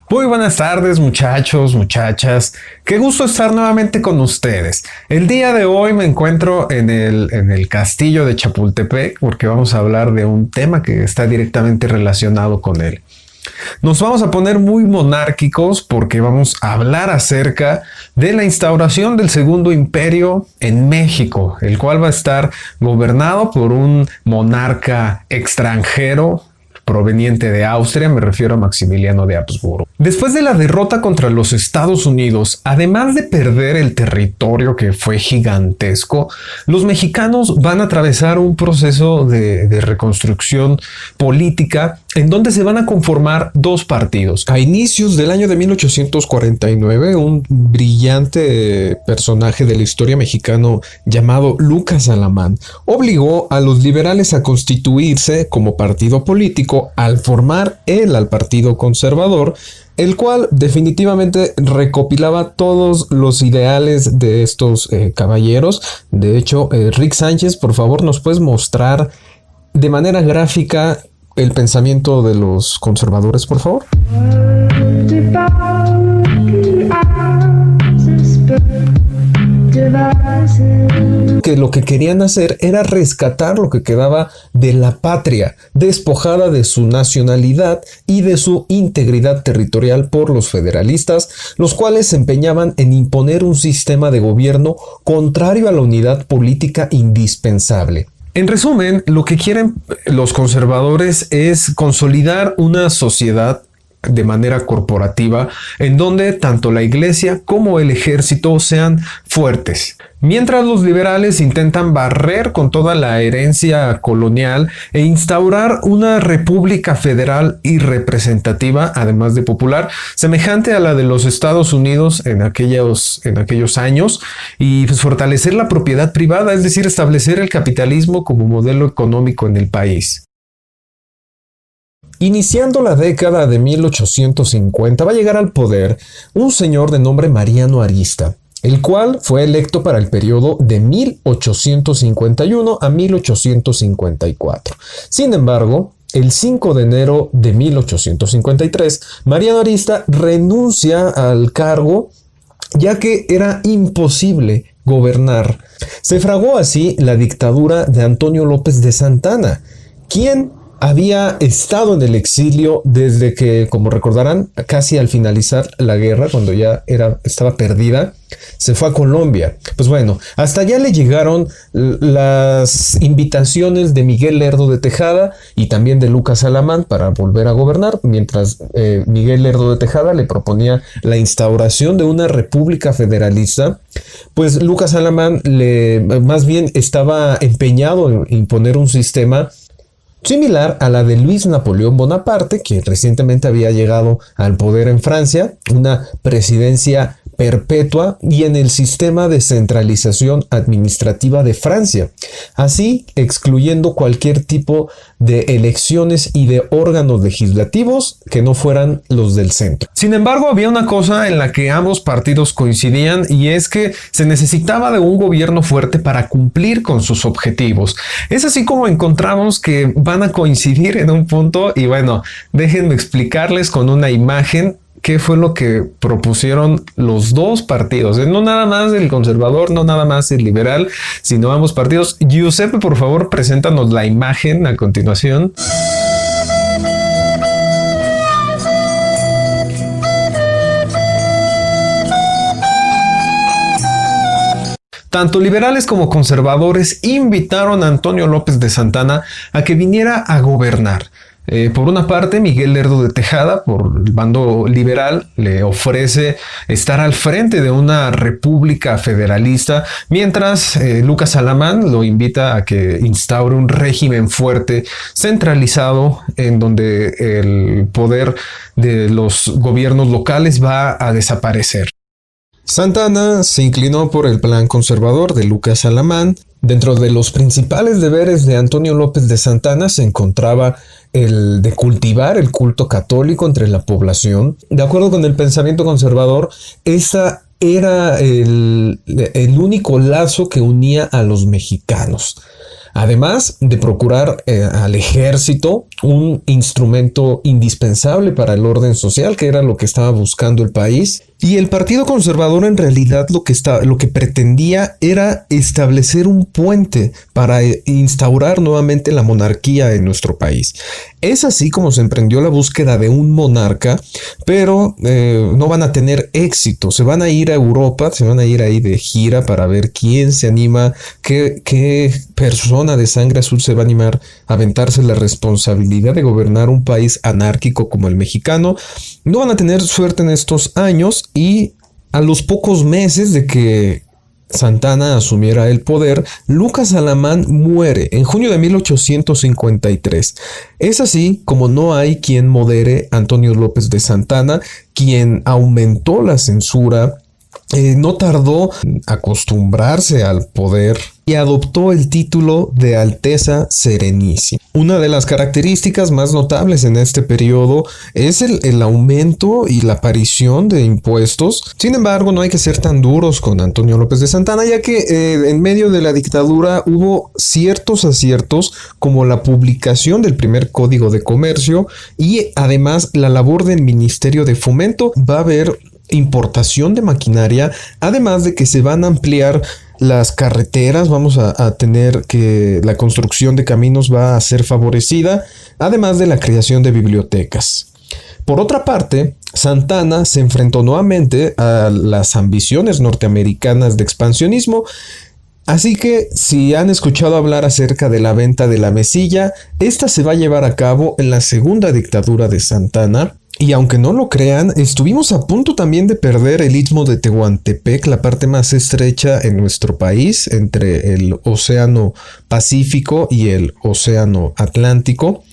Muy buenas tardes, muchachos, muchachas. Qué gusto estar nuevamente con ustedes. El día de hoy me encuentro en el castillo de Chapultepec porque vamos a hablar de un tema que está directamente relacionado con él. Nos vamos a poner muy monárquicos porque vamos a hablar acerca de la instauración del Segundo Imperio en México, el cual va a estar gobernado por un monarca extranjero proveniente de Austria, me refiero a Maximiliano de Habsburgo. Después de la derrota contra los Estados Unidos, además de perder el territorio que fue gigantesco, los mexicanos van a atravesar un proceso de reconstrucción política en donde se van a conformar dos partidos. A inicios del año de 1849, un brillante personaje de la historia mexicana llamado Lucas Alamán obligó a los liberales a constituirse como partido político al formar él al Partido Conservador, el cual definitivamente recopilaba todos los ideales de estos caballeros. De hecho, Rick Sánchez, por favor, ¿nos puedes mostrar de manera gráfica el pensamiento de los conservadores, por favor? Que lo que querían hacer era rescatar lo que quedaba de la patria, despojada de su nacionalidad y de su integridad territorial por los federalistas, los cuales se empeñaban en imponer un sistema de gobierno contrario a la unidad política indispensable. En resumen, lo que quieren los conservadores es consolidar una sociedad de manera corporativa en donde tanto la iglesia como el ejército sean fuertes, mientras los liberales intentan barrer con toda la herencia colonial e instaurar una república federal y representativa, además de popular, semejante a la de los Estados Unidos en aquellos años, y pues fortalecer la propiedad privada, es decir, establecer el capitalismo como modelo económico en el país. Iniciando la década de 1850 va a llegar al poder un señor de nombre Mariano Arista, el cual fue electo para el periodo de 1851 a 1854. Sin embargo, el 5 de enero de 1853, Mariano Arista renuncia al cargo ya que era imposible gobernar. Se fraguó así la dictadura de Antonio López de Santana, quien había estado en el exilio desde que, como recordarán, casi al finalizar la guerra, cuando ya estaba perdida, se fue a Colombia. Pues bueno, hasta allá le llegaron las invitaciones de Miguel Lerdo de Tejada y también de Lucas Alamán para volver a gobernar, mientras Miguel Lerdo de Tejada le proponía la instauración de una república federalista. Pues Lucas Alamán más bien estaba empeñado en imponer un sistema similar a la de Luis Napoleón Bonaparte, que recientemente había llegado al poder en Francia, una presidencia perpetua y en el sistema de centralización administrativa de Francia, así excluyendo cualquier tipo de elecciones y de órganos legislativos que no fueran los del centro. Sin embargo, había una cosa en la que ambos partidos coincidían, y es que se necesitaba de un gobierno fuerte para cumplir con sus objetivos. Es así como encontramos que van a coincidir en un punto, y bueno, déjenme explicarles con una imagen qué fue lo que propusieron los dos partidos. No nada más el conservador, no nada más el liberal, sino ambos partidos. Giuseppe, por favor, preséntanos la imagen a continuación. Tanto liberales como conservadores invitaron a Antonio López de Santana a que viniera a gobernar. Por una parte, Miguel Lerdo de Tejada, por el bando liberal, le ofrece estar al frente de una república federalista, mientras Lucas Alamán lo invita a que instaure un régimen fuerte, centralizado, en donde el poder de los gobiernos locales va a desaparecer. Santana se inclinó por el plan conservador de Lucas Alamán. Dentro de los principales deberes de Antonio López de Santana se encontraba el de cultivar el culto católico entre la población. De acuerdo con el pensamiento conservador, esa era el único lazo que unía a los mexicanos. además de procurar al ejército un instrumento indispensable para el orden social, que era lo que estaba buscando el país. Y el Partido Conservador en realidad lo que pretendía era establecer un puente para instaurar nuevamente la monarquía en nuestro país. Es así como se emprendió la búsqueda de un monarca, pero no van a tener éxito. Se van a ir a Europa, se van a ir ahí de gira para ver quién se anima, qué persona de sangre azul se va a animar a aventarse la responsabilidad de gobernar un país anárquico como el mexicano. No van a tener suerte en estos años y a los pocos meses de que Santana asumiera el poder, Lucas Alamán muere en junio de 1853. Es así como no hay quien modere a Antonio López de Santana, quien aumentó la censura. No tardó en acostumbrarse al poder y adoptó el título de Alteza Serenísima. Una de las características más notables en este periodo es el aumento y la aparición de impuestos. Sin embargo, no hay que ser tan duros con Antonio López de Santana, ya que en medio de la dictadura hubo ciertos aciertos como la publicación del primer Código de Comercio y además la labor del Ministerio de Fomento. Va a haber importación de maquinaria, además de que se van a ampliar las carreteras, vamos a tener que la construcción de caminos va a ser favorecida, además de la creación de bibliotecas. Por otra parte, Santana se enfrentó nuevamente a las ambiciones norteamericanas de expansionismo. Así que si han escuchado hablar acerca de la venta de la mesilla, esta se va a llevar a cabo en la segunda dictadura de Santana. Y aunque no lo crean, estuvimos a punto también de perder el istmo de Tehuantepec, la parte más estrecha en nuestro país, entre el Océano Pacífico y el Océano Atlántico.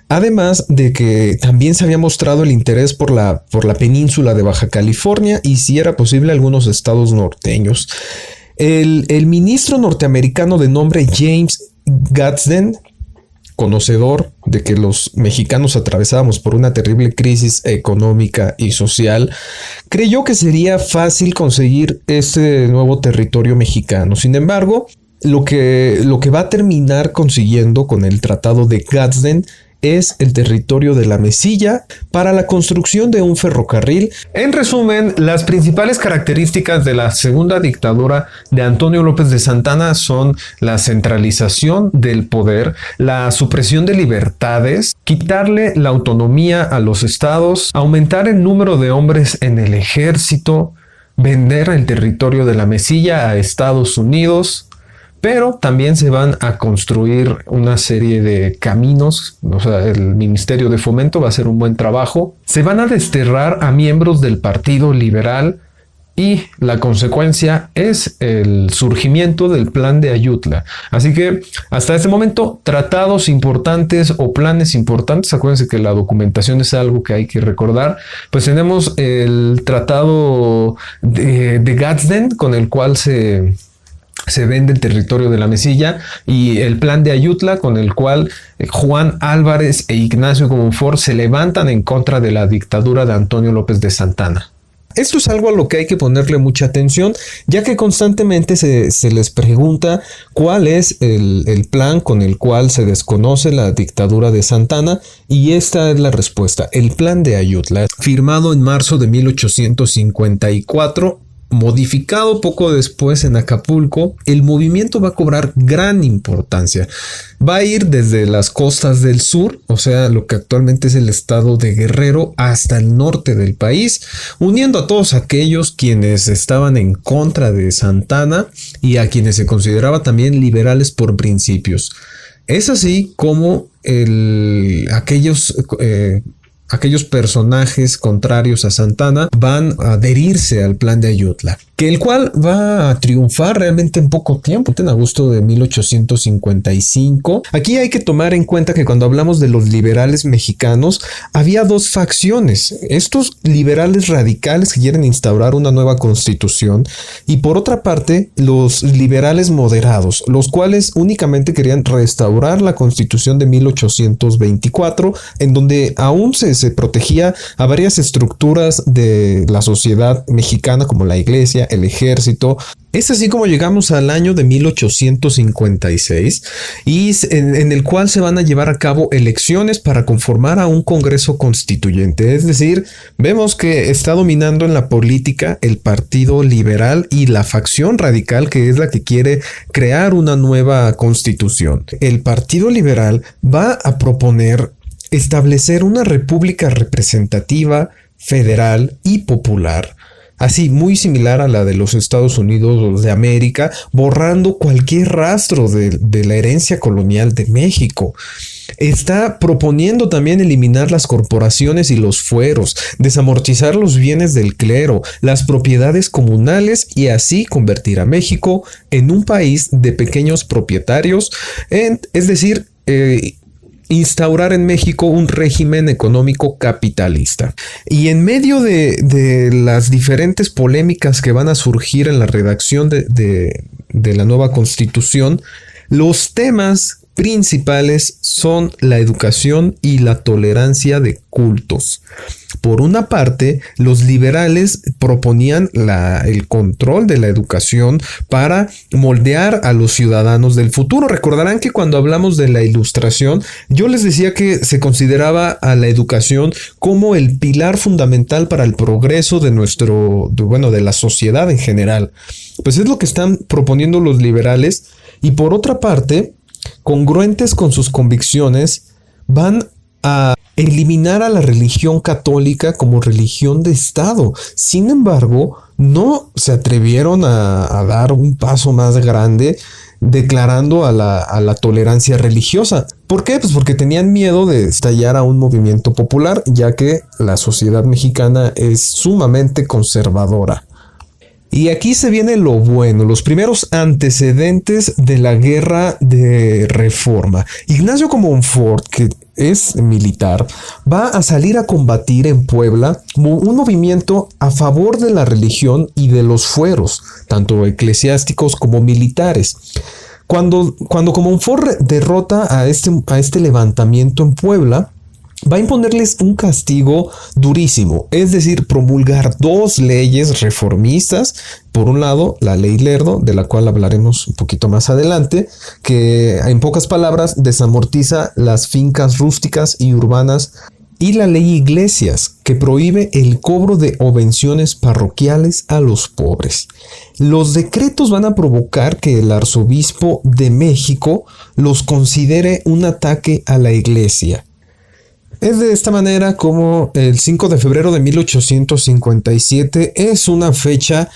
Además de que también se había mostrado el interés por la península de Baja California y, si era posible, algunos estados norteños. El ministro norteamericano de nombre James Gadsden, conocedor de que los mexicanos atravesábamos por una terrible crisis económica y social, creyó que sería fácil conseguir este nuevo territorio mexicano. Sin embargo, lo que va a terminar consiguiendo con el Tratado de Gadsden es el territorio de la Mesilla para la construcción de un ferrocarril. En resumen, las principales características de la segunda dictadura de Antonio López de Santana son la centralización del poder, la supresión de libertades, quitarle la autonomía a los estados, aumentar el número de hombres en el ejército, vender el territorio de la Mesilla a Estados Unidos. Pero también se van a construir una serie de caminos, o sea, el Ministerio de Fomento va a hacer un buen trabajo. Se van a desterrar a miembros del Partido Liberal y la consecuencia es el surgimiento del Plan de Ayutla. Así que hasta este momento, tratados importantes o planes importantes, acuérdense que la documentación es algo que hay que recordar, pues tenemos el Tratado de Gadsden, con el cual se vende el territorio de la Mesilla, y el Plan de Ayutla, con el cual Juan Álvarez e Ignacio Comonfort se levantan en contra de la dictadura de Antonio López de Santana. Esto es algo a lo que hay que ponerle mucha atención, ya que constantemente se les pregunta cuál es el plan con el cual se desconoce la dictadura de Santana, y esta es la respuesta: el Plan de Ayutla, firmado en marzo de 1854, modificado poco después en Acapulco. El movimiento va a cobrar gran importancia. Va a ir desde las costas del sur, o sea, lo que actualmente es el estado de Guerrero, hasta el norte del país, uniendo a todos aquellos quienes estaban en contra de Santana y a quienes se consideraba también liberales por principios. Es así como aquellos personajes contrarios a Santana van a adherirse al Plan de Ayutla, que el cual va a triunfar realmente en poco tiempo, en agosto de 1855. Aquí hay que tomar en cuenta que cuando hablamos de los liberales mexicanos, había dos facciones: estos liberales radicales que quieren instaurar una nueva constitución, y por otra parte los liberales moderados, los cuales únicamente querían restaurar la constitución de 1824, en donde aún se protegía a varias estructuras de la sociedad mexicana, como la iglesia, policía, el ejército. Es así como llegamos al año de 1856 y en el cual se van a llevar a cabo elecciones para conformar a un Congreso Constituyente. Es decir, vemos que está dominando en la política el Partido Liberal y la facción radical, que es la que quiere crear una nueva constitución. El Partido Liberal va a proponer establecer una república representativa, federal y popular, así muy similar a la de los Estados Unidos de América, borrando cualquier rastro de la herencia colonial de México. Está proponiendo también eliminar las corporaciones y los fueros, desamortizar los bienes del clero, las propiedades comunales y así convertir a México en un país de pequeños propietarios, es decir, instaurar en México un régimen económico capitalista. Y en medio de las diferentes polémicas que van a surgir en la redacción de la nueva constitución, los temas principales son la educación y la tolerancia de cultos. Por una parte, los liberales proponían el control de la educación para moldear a los ciudadanos del futuro. Recordarán que cuando hablamos de la Ilustración, yo les decía que se consideraba a la educación como el pilar fundamental para el progreso de de la sociedad en general. Pues es lo que están proponiendo los liberales. Y por otra parte, congruentes con sus convicciones, van a eliminar a la religión católica como religión de Estado. Sin embargo, no se atrevieron a dar un paso más grande declarando a la tolerancia religiosa. ¿Por qué? Pues porque tenían miedo de estallar a un movimiento popular, ya que la sociedad mexicana es sumamente conservadora. Y aquí se viene lo bueno, los primeros antecedentes de la guerra de reforma. Ignacio Comonfort, que es militar, va a salir a combatir en Puebla un movimiento a favor de la religión y de los fueros, tanto eclesiásticos como militares. Cuando Comonfort derrota a este levantamiento en Puebla, va a imponerles un castigo durísimo, es decir, promulgar 2 leyes reformistas. Por un lado, la ley Lerdo, de la cual hablaremos un poquito más adelante, que en pocas palabras desamortiza las fincas rústicas y urbanas, y la ley Iglesias, que prohíbe el cobro de obvenciones parroquiales a los pobres. Los decretos van a provocar que el arzobispo de México los considere un ataque a la iglesia. Es de esta manera como el 5 de febrero de 1857 es una fecha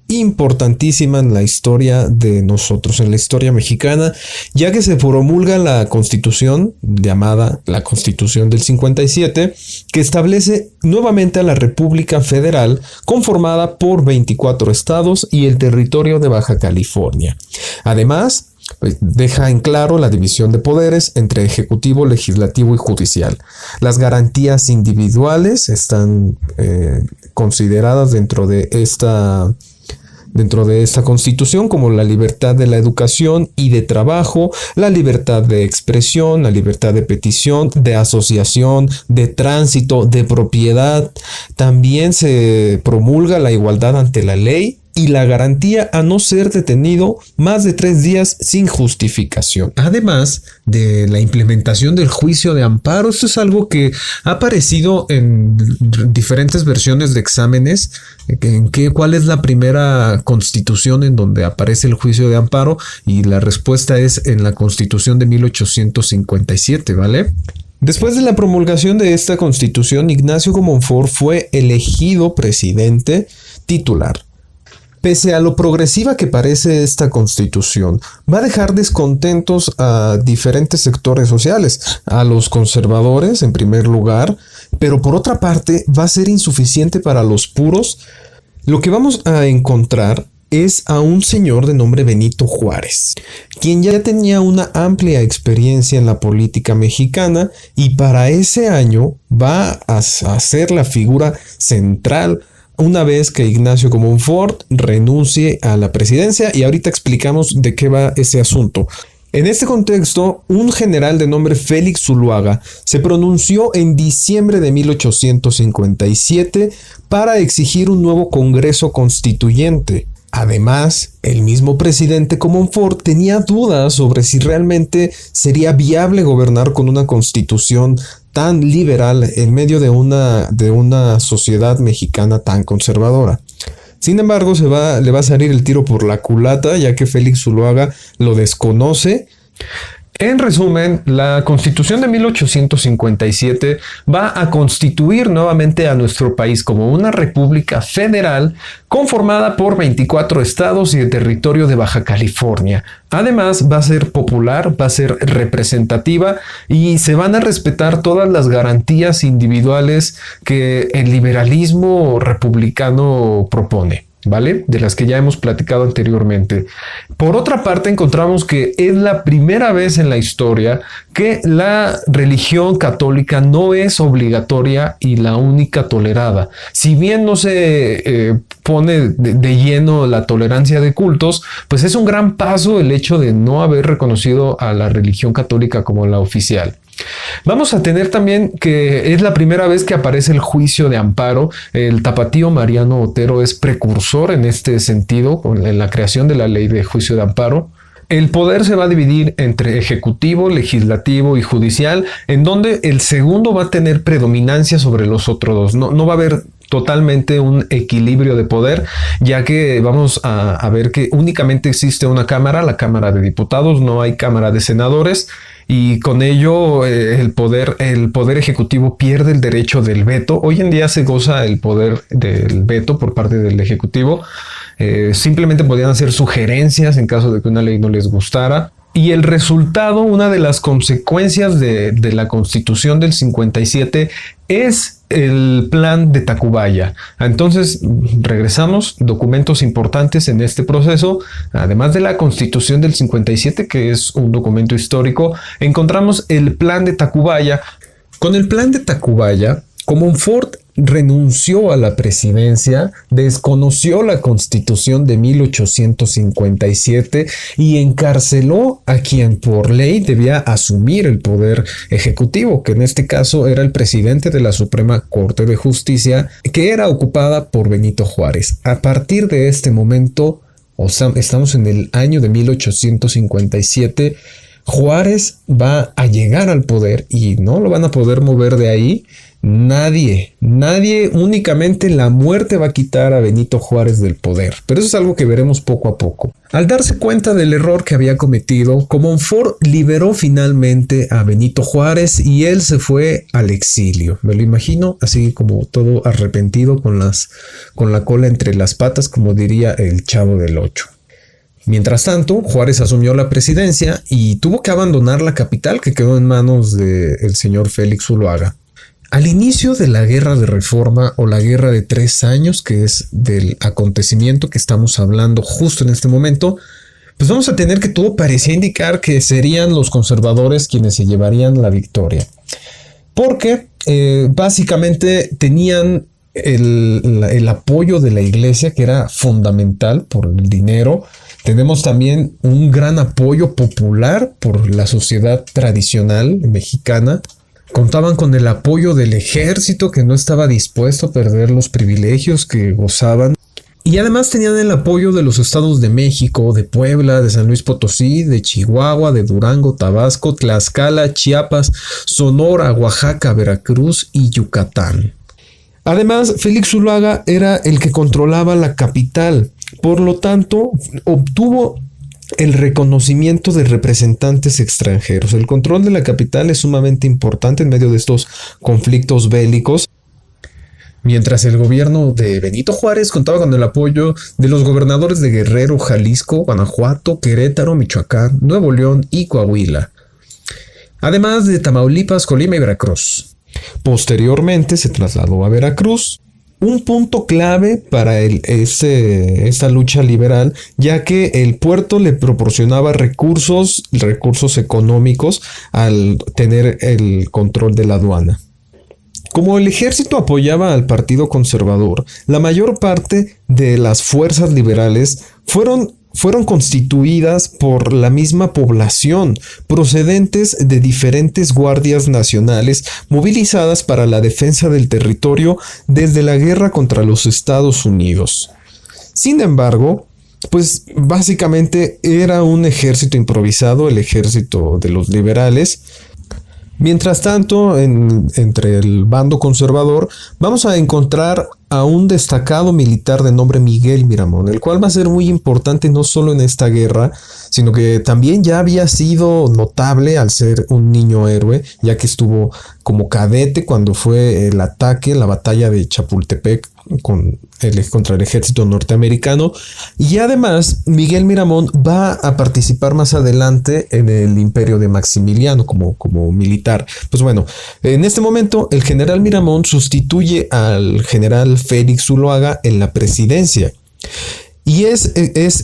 importantísima en la historia de nosotros, en la historia mexicana, ya que se promulga la Constitución, llamada la Constitución del 57, que establece nuevamente a la República Federal, conformada por 24 estados y el territorio de Baja California. Además, pues deja en claro la división de poderes entre ejecutivo, legislativo y judicial. Las garantías individuales están consideradas dentro de esta constitución, como la libertad de la educación y de trabajo, la libertad de expresión, la libertad de petición, de asociación, de tránsito, de propiedad. También se promulga la igualdad ante la ley y la garantía a no ser detenido más de 3 días sin justificación. Además de la implementación del juicio de amparo, esto es algo que ha aparecido en diferentes versiones de exámenes. ¿Cuál es la primera constitución en donde aparece el juicio de amparo? Y la respuesta es en la Constitución de 1857, ¿vale? Después de la promulgación de esta constitución, Ignacio Comonfort fue elegido presidente titular. Pese a lo progresiva que parece esta constitución, va a dejar descontentos a diferentes sectores sociales, a los conservadores en primer lugar, pero por otra parte va a ser insuficiente para los puros. Lo que vamos a encontrar es a un señor de nombre Benito Juárez, quien ya tenía una amplia experiencia en la política mexicana y para ese año va a ser la figura central una vez que Ignacio Comonfort renuncie a la presidencia, y ahorita explicamos de qué va ese asunto. En este contexto, un general de nombre Félix Zuloaga se pronunció en diciembre de 1857 para exigir un nuevo Congreso Constituyente. Además, el mismo presidente Comonfort tenía dudas sobre si realmente sería viable gobernar con una constitución tan liberal en medio de una sociedad mexicana tan conservadora. Sin embargo, le va a salir el tiro por la culata, ya que Félix Zuloaga lo desconoce. En resumen, la Constitución de 1857 va a constituir nuevamente a nuestro país como una república federal conformada por 24 estados y el territorio de Baja California. Además, va a ser popular, va a ser representativa y se van a respetar todas las garantías individuales que el liberalismo republicano propone, ¿vale? De las que ya hemos platicado anteriormente. Por otra parte, encontramos que es la primera vez en la historia que la religión católica no es obligatoria y la única tolerada. Si bien no se pone de lleno la tolerancia de cultos, pues es un gran paso el hecho de no haber reconocido a la religión católica como la oficial. Vamos a tener también que es la primera vez que aparece el juicio de amparo. El tapatío Mariano Otero es precursor en este sentido, en la creación de la ley de juicio de amparo. El poder se va a dividir entre ejecutivo, legislativo y judicial, en donde el segundo va a tener predominancia sobre los otros dos. No va a haber totalmente un equilibrio de poder, ya que vamos a ver que únicamente existe una cámara, la Cámara de Diputados, no hay Cámara de Senadores. Y con ello el poder ejecutivo pierde el derecho del veto. Hoy en día se goza el poder del veto por parte del ejecutivo. Simplemente podían hacer sugerencias en caso de que una ley no les gustara. Y el resultado, una de las consecuencias de la Constitución del 57 es el Plan de Tacubaya. Entonces, regresamos, documentos importantes en este proceso, además de la Constitución del 57, que es un documento histórico, encontramos el Plan de Tacubaya. Con el Plan de Tacubaya, Comonfort renunció a la presidencia, desconoció la Constitución de 1857 y encarceló a quien por ley debía asumir el poder ejecutivo, que en este caso era el presidente de la Suprema Corte de Justicia, que era ocupada por Benito Juárez. A partir de este momento, estamos en el año de 1857, Juárez va a llegar al poder y no lo van a poder mover de ahí. Nadie, únicamente la muerte va a quitar a Benito Juárez del poder. Pero eso es algo que veremos poco a poco. Al darse cuenta del error que había cometido, Comonfort liberó finalmente a Benito Juárez y él se fue al exilio. Me lo imagino así como todo arrepentido con la cola entre las patas, como diría el Chavo del Ocho. Mientras tanto, Juárez asumió la presidencia y tuvo que abandonar la capital, que quedó en manos del señor Félix Zuloaga. Al inicio de la Guerra de Reforma o la Guerra de 3 años, que es del acontecimiento que estamos hablando justo en este momento, pues vamos a tener que todo parecía indicar que serían los conservadores quienes se llevarían la victoria. Porque básicamente tenían el apoyo de la iglesia, que era fundamental por el dinero. Tenemos también un gran apoyo popular por la sociedad tradicional mexicana. Contaban con el apoyo del ejército, que no estaba dispuesto a perder los privilegios que gozaban. Y además tenían el apoyo de los estados de México, de Puebla, de San Luis Potosí, de Chihuahua, de Durango, Tabasco, Tlaxcala, Chiapas, Sonora, Oaxaca, Veracruz y Yucatán. Además, Félix Zuloaga era el que controlaba la capital. Por lo tanto, obtuvo el reconocimiento de representantes extranjeros. El control de la capital es sumamente importante en medio de estos conflictos bélicos. Mientras el gobierno de Benito Juárez contaba con el apoyo de los gobernadores de Guerrero, Jalisco, Guanajuato, Querétaro, Michoacán, Nuevo León y Coahuila. Además de Tamaulipas, Colima y Veracruz. Posteriormente se trasladó a Veracruz. Un punto clave para esta lucha liberal, ya que el puerto le proporcionaba recursos económicos al tener el control de la aduana. Como el ejército apoyaba al Partido Conservador, la mayor parte de las fuerzas liberales fueron fueron constituidas por la misma población, procedentes de diferentes guardias nacionales movilizadas para la defensa del territorio desde la guerra contra los Estados Unidos. Sin embargo, pues básicamente era un ejército improvisado, el ejército de los liberales. Mientras tanto, entre el bando conservador, vamos a encontrar a un destacado militar de nombre Miguel Miramón, el cual va a ser muy importante no solo en esta guerra, sino que también ya había sido notable al ser un niño héroe, ya que estuvo como cadete cuando fue el ataque, la batalla de Chapultepec contra el ejército norteamericano. Y además Miguel Miramón va a participar más adelante en el imperio de Maximiliano como militar. Pues bueno, en este momento el general Miramón sustituye al general Félix Zuloaga en la presidencia. Y es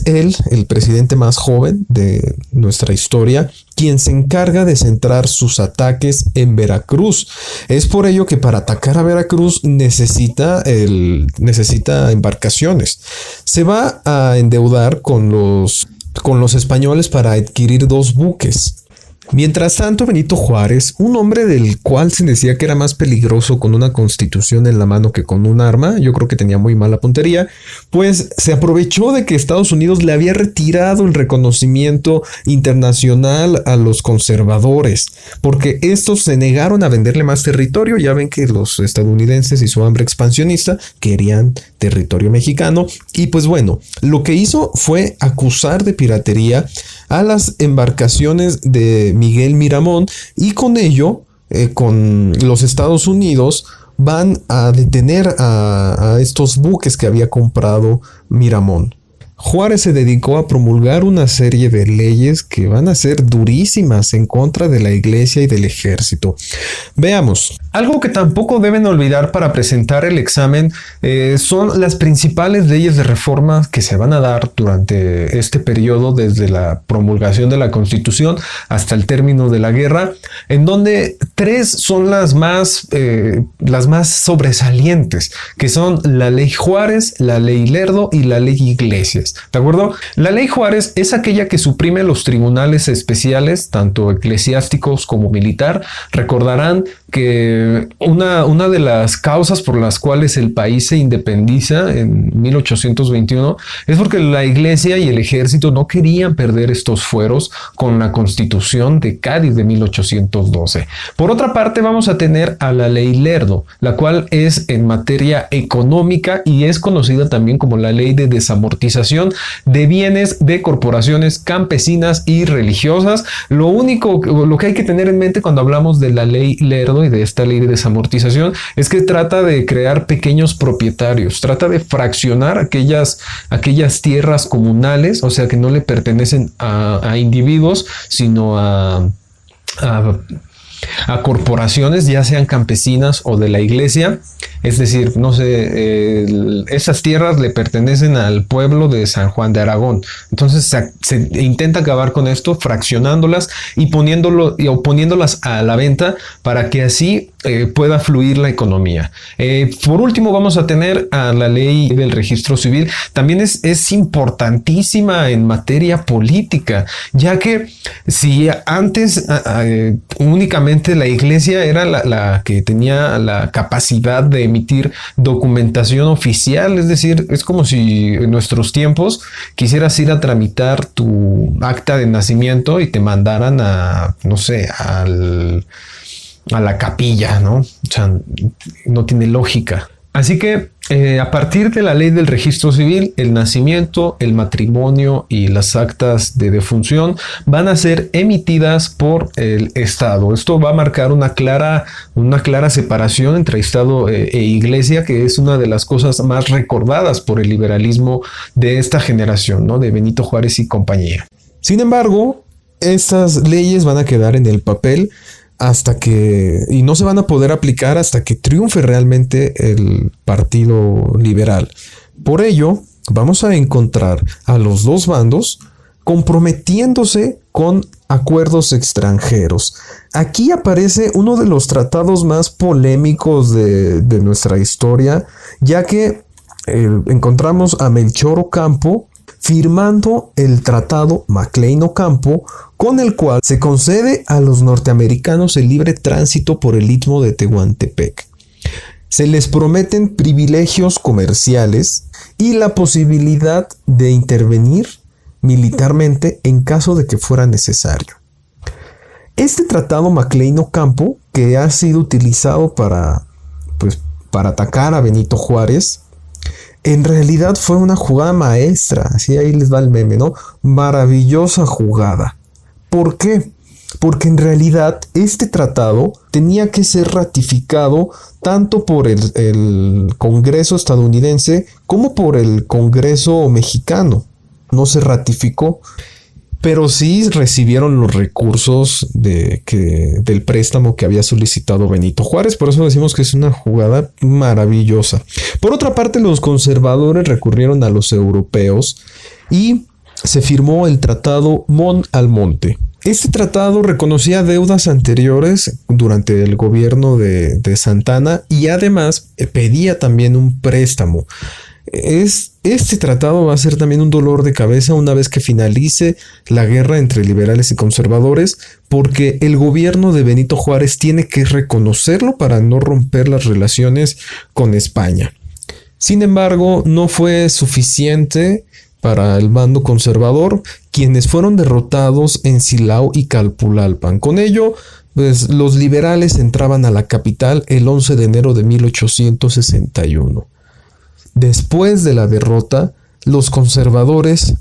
él, el presidente más joven de nuestra historia, quien se encarga de centrar sus ataques en Veracruz. Es por ello que para atacar a Veracruz necesita embarcaciones. Se va a endeudar con los españoles para adquirir 2 buques. Mientras tanto, Benito Juárez, un hombre del cual se decía que era más peligroso con una constitución en la mano que con un arma, yo creo que tenía muy mala puntería, pues se aprovechó de que Estados Unidos le había retirado el reconocimiento internacional a los conservadores, porque estos se negaron a venderle más territorio. Ya ven que los estadounidenses y su hambre expansionista querían territorio mexicano, y pues bueno, lo que hizo fue acusar de piratería a las embarcaciones de Miguel Miramón, y con ello, con los Estados Unidos, van a detener a estos buques que había comprado Miramón. Juárez se dedicó a promulgar una serie de leyes que van a ser durísimas en contra de la iglesia y del ejército. Veamos. Algo que tampoco deben olvidar para presentar el examen son las principales leyes de reforma que se van a dar durante este periodo, desde la promulgación de la Constitución hasta el término de la guerra, en donde 3 son las más sobresalientes, que son la Ley Juárez, la Ley Lerdo y la Ley Iglesias. ¿De acuerdo? La Ley Juárez es aquella que suprime los tribunales especiales, tanto eclesiásticos como militar. Recordarán que una de las causas por las cuales el país se independiza en 1821 es porque la iglesia y el ejército no querían perder estos fueros con la Constitución de Cádiz de 1812. Por otra parte, vamos a tener a la Ley Lerdo, la cual es en materia económica y es conocida también como la Ley de Desamortización de bienes de corporaciones campesinas y religiosas. Lo que hay que tener en mente cuando hablamos de la Ley Lerdo y de esta ley de desamortización es que trata de crear pequeños propietarios, trata de fraccionar aquellas tierras comunales, o sea, que no le pertenecen a individuos, sino a corporaciones, ya sean campesinas o de la iglesia. Es decir, no sé, esas tierras le pertenecen al pueblo de San Juan de Aragón. Entonces se intenta acabar con esto, fraccionándolas y poniéndolas a la venta para que así pueda fluir la economía. Por último, vamos a tener a la ley del registro civil. También es importantísima en materia política, ya que si antes únicamente la iglesia era la que tenía la capacidad de emitir documentación oficial, es decir, es como si en nuestros tiempos quisieras ir a tramitar tu acta de nacimiento y te mandaran a, no sé, a la capilla, ¿no? O sea, no tiene lógica. Así que a partir de la ley del registro civil, el nacimiento, el matrimonio y las actas de defunción van a ser emitidas por el Estado. Esto va a marcar una clara separación entre Estado e Iglesia, que es una de las cosas más recordadas por el liberalismo de esta generación, ¿no? De Benito Juárez y compañía. Sin embargo, estas leyes van a quedar en el papel y no se van a poder aplicar hasta que triunfe realmente el Partido Liberal. Por ello, vamos a encontrar a los 2 bandos comprometiéndose con acuerdos extranjeros. Aquí aparece uno de los tratados más polémicos de nuestra historia, ya que encontramos a Melchor Ocampo firmando el Tratado Maclean-Ocampo, con el cual se concede a los norteamericanos el libre tránsito por el Istmo de Tehuantepec. Se les prometen privilegios comerciales y la posibilidad de intervenir militarmente en caso de que fuera necesario. Este tratado Maclean-Ocampo, que ha sido utilizado para atacar a Benito Juárez, en realidad fue una jugada maestra. Así ahí les va el meme, ¿no? Maravillosa jugada. ¿Por qué? Porque en realidad este tratado tenía que ser ratificado tanto por el Congreso estadounidense como por el Congreso mexicano. No se ratificó, pero sí recibieron los recursos del préstamo que había solicitado Benito Juárez. Por eso decimos que es una jugada maravillosa. Por otra parte, los conservadores recurrieron a los europeos y se firmó el Tratado Mon-Almonte. Este tratado reconocía deudas anteriores durante el gobierno de Santa Anna y además pedía también un préstamo. Este tratado va a ser también un dolor de cabeza una vez que finalice la guerra entre liberales y conservadores, porque el gobierno de Benito Juárez tiene que reconocerlo para no romper las relaciones con España. Sin embargo, no fue suficiente para el bando conservador, quienes fueron derrotados en Silao y Calpulalpan. Con ello, pues, los liberales entraban a la capital el 11 de enero de 1861. Después de la derrota, los conservadores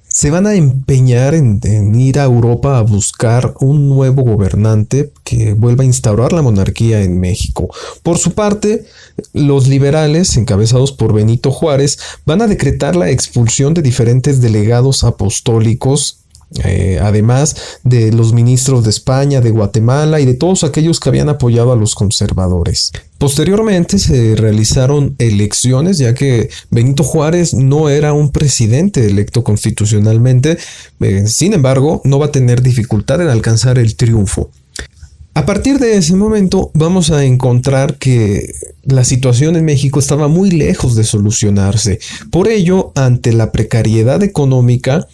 se van a empeñar en ir a Europa a buscar un nuevo gobernante que vuelva a instaurar la monarquía en México. Por su parte, los liberales, encabezados por Benito Juárez, van a decretar la expulsión de diferentes delegados apostólicos, además de los ministros de España, de Guatemala y de todos aquellos que habían apoyado a los conservadores. Posteriormente se realizaron elecciones, ya que Benito Juárez no era un presidente electo constitucionalmente. Sin embargo, no va a tener dificultad en alcanzar el triunfo. A partir de ese momento vamos a encontrar que la situación en México estaba muy lejos de solucionarse. Por ello, ante la precariedad económica,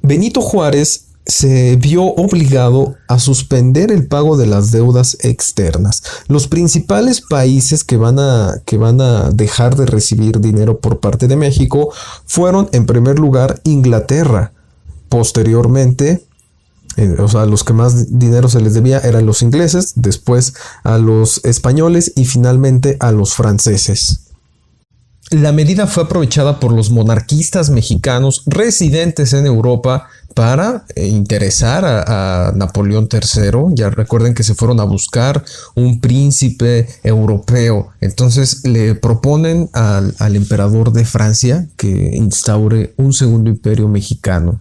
Benito Juárez se vio obligado a suspender el pago de las deudas externas. Los principales países que van a dejar de recibir dinero por parte de México fueron, en primer lugar, Inglaterra. Posteriormente, los que más dinero se les debía eran los ingleses, después a los españoles y finalmente a los franceses. La medida fue aprovechada por los monarquistas mexicanos residentes en Europa para interesar a Napoleón III. Ya recuerden que se fueron a buscar un príncipe europeo. Entonces le proponen al emperador de Francia que instaure un segundo imperio mexicano.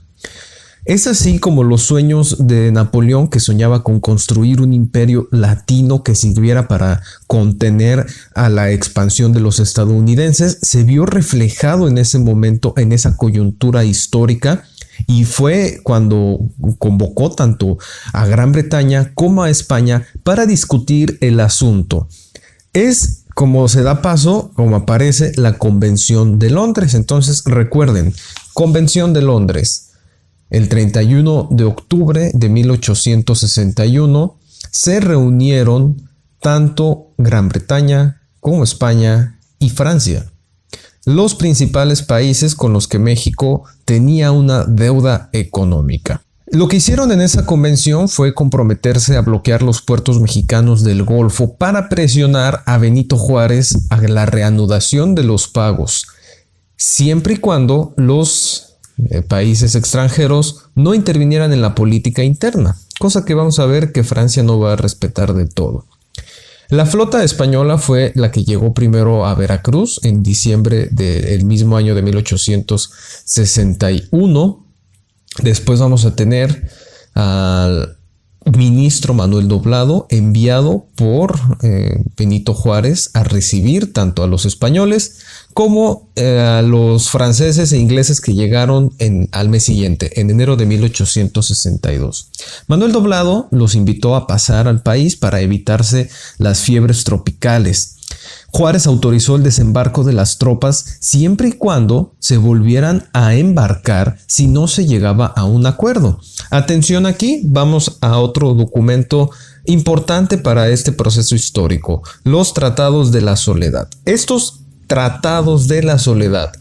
Es así como los sueños de Napoleón, que soñaba con construir un imperio latino que sirviera para contener a la expansión de los estadounidenses, se vio reflejado en ese momento, en esa coyuntura histórica, y fue cuando convocó tanto a Gran Bretaña como a España para discutir el asunto. Es como se da paso, como aparece la Convención de Londres. Entonces recuerden, Convención de Londres. El 31 de octubre de 1861 se reunieron tanto Gran Bretaña como España y Francia, los principales países con los que México tenía una deuda económica. Lo que hicieron en esa convención fue comprometerse a bloquear los puertos mexicanos del Golfo para presionar a Benito Juárez a la reanudación de los pagos, siempre y cuando los países extranjeros no intervinieran en la política interna, cosa que vamos a ver que Francia no va a respetar de todo. La flota española fue la que llegó primero a Veracruz en diciembre del mismo año de 1861. Después vamos a tener al ministro Manuel Doblado, enviado por Benito Juárez a recibir tanto a los españoles como a los franceses e ingleses que llegaron al mes siguiente, en enero de 1862. Manuel Doblado los invitó a pasar al país para evitarse las fiebres tropicales. Juárez autorizó el desembarco de las tropas siempre y cuando se volvieran a embarcar si no se llegaba a un acuerdo. Atención aquí, vamos a otro documento importante para este proceso histórico, los Tratados de la Soledad. Estos Tratados de la Soledad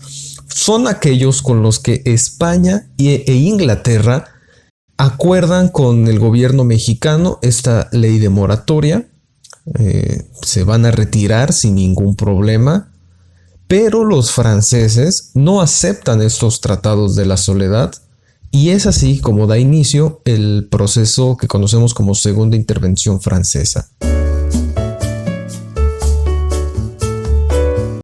son aquellos con los que España e Inglaterra acuerdan con el gobierno mexicano esta ley de moratoria. Se van a retirar sin ningún problema, pero los franceses no aceptan estos Tratados de la Soledad y es así como da inicio el proceso que conocemos como Segunda Intervención Francesa.